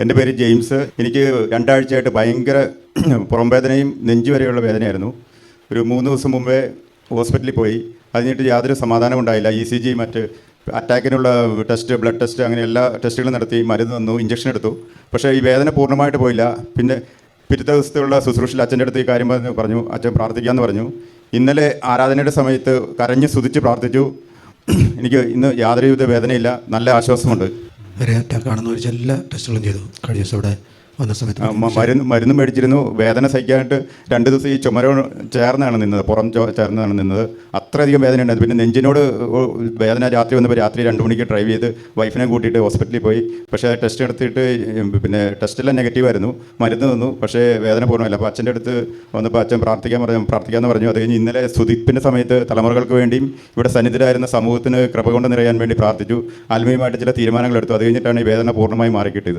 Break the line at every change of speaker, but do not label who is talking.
എൻ്റെ പേര് ജെയിംസ്. എനിക്ക് 2 ആഴ്ചയായിട്ട് ഭയങ്കര പുറംവേദനയും നെഞ്ചു വരെയുള്ള വേദനയായിരുന്നു. ഒരു 3 ദിവസം മുമ്പേ ഹോസ്പിറ്റലിൽ പോയി. അതിനിട്ട് യാതൊരു സമാധാനം ഉണ്ടായില്ല. ECG മറ്റ് അറ്റാക്കിനുള്ള ടെസ്റ്റ്, ബ്ലഡ് ടെസ്റ്റ്, അങ്ങനെ എല്ലാ ടെസ്റ്റുകളും നടത്തി, മരുന്ന് തന്നു, ഇഞ്ചക്ഷൻ എടുത്തു. പക്ഷേ ഈ വേദന പൂർണ്ണമായിട്ട് പോയില്ല. പിന്നെ പിറ്റത്തെ ദിവസത്തെയുള്ള ശുശ്രൂഷയിൽ അച്ഛൻ്റെ അടുത്ത് ഈ കാര്യം പറഞ്ഞു. അച്ഛൻ പ്രാർത്ഥിക്കാമെന്ന് പറഞ്ഞു. ഇന്നലെ ആരാധനയുടെ സമയത്ത് കരഞ്ഞ് സ്തുതിച്ച് പ്രാർത്ഥിച്ചു. എനിക്ക് ഇന്ന് യാതൊരുവിധ വേദനയില്ല, നല്ല ആശ്വാസമുണ്ട്.
വരെ അറ്റാക്കാണെന്ന് വെച്ചാൽ എല്ലാ ടെസ്റ്റുകളും ചെയ്തു. കഴിഞ്ഞ ദിവസം ഇവിടെ വന്ന സമയത്ത്
മരുന്ന് മേടിച്ചിരുന്നു. വേദന സഹിക്കാനായിട്ട് 2 ദിവസം ഈ ചുമര ചേർന്നാണ് നിന്നത്, പുറം ചേർന്നാണ് നിന്നത്. അത്രയധികം വേദന ഉണ്ടായിരുന്നു. പിന്നെ നെഞ്ചിനോട് വേദന രാത്രി വന്നപ്പോൾ രാത്രി 2 മണിക്ക് ഡ്രൈവ് ചെയ്ത് വൈഫിനെ കൂട്ടിയിട്ട് ഹോസ്പിറ്റലിൽ പോയി. പക്ഷേ ടെസ്റ്റ് എടുത്തിട്ട് പിന്നെ ടെസ്റ്റെല്ലാം നെഗറ്റീവായിരുന്നു. മരുന്ന് തന്നു, പക്ഷേ വേദന പൂർണ്ണമില്ല. അപ്പോൾ അച്ഛൻ്റെ അടുത്ത് വന്നപ്പോൾ അച്ഛൻ പ്രാർത്ഥിക്കാമെന്ന് പറഞ്ഞു. അത് കഴിഞ്ഞ് ഇന്നലെ സ്തുതിപ്പിൻ്റെ സമയത്ത് തലമുറകൾക്ക് വേണ്ടിയും ഇവിടെ സന്നിധിരായിരുന്ന സമൂഹത്തിന് കൃപ കൊണ്ട് നിറയാൻ വേണ്ടി പ്രാർത്ഥിച്ചു. ആത്മീയമായിട്ട് ചില തീരുമാനങ്ങൾ എടുത്തു. അത് കഴിഞ്ഞിട്ടാണ് ഈ വേദന പൂർണ്ണമായി മാറിക്കിട്ടിയത്.